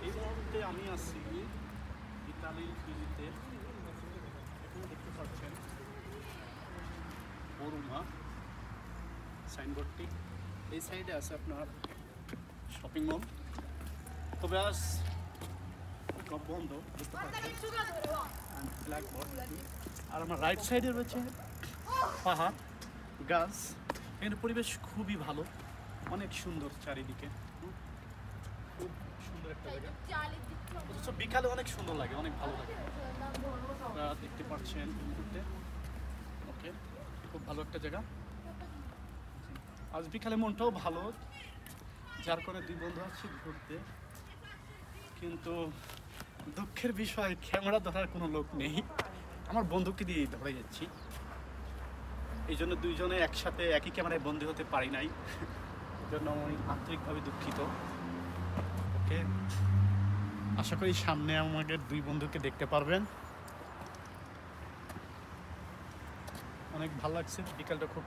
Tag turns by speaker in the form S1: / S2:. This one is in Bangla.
S1: এই মুহূর্তে আমি আছি ইতালির ফিজিতে। এখানে দেখতে পাচ্ছেন বরুমা সাইনবোর্ডটি। এই সাইডে আছে আপনার শপিং মল, তবে আজ সব বন্ধ বুঝতে পারছেন। ব্ল্যাকবোর্ড। আর আমার রাইট সাইডে রয়েছে পাহাড়, গাছ। এখানে পরিবেশ খুবই ভালো, অনেক সুন্দর চারিদিকে, খুব সুন্দর একটা জায়গা। অথচ বিকালে অনেক সুন্দর লাগে, অনেক ভালো লাগে। আপনারা দেখতে পাচ্ছেন এই মুহূর্তে। ওকে, খুব ভালো একটা জায়গা। আজ বিকালে মনটাও ভালো, যার কারণে দুই বন্ধু আসছি ঘুরতে। কিন্তু দুঃখের বিষয়, ক্যামেরা ধরার কোনো লোক নেই। আমার বন্ধুকে দিয়ে ধরে যাচ্ছি, এই জন্য দুইজনে একসাথে একই ক্যামেরায় বন্দী হতে পারি নাই। এই জন্য আমি আন্তরিকভাবে দুঃখিত। ওকে, আশা করি সামনে আমাদের দুই বন্ধুকে দেখতে পারবেন। অনেক ভালো লাগছে, বিকালটা খুব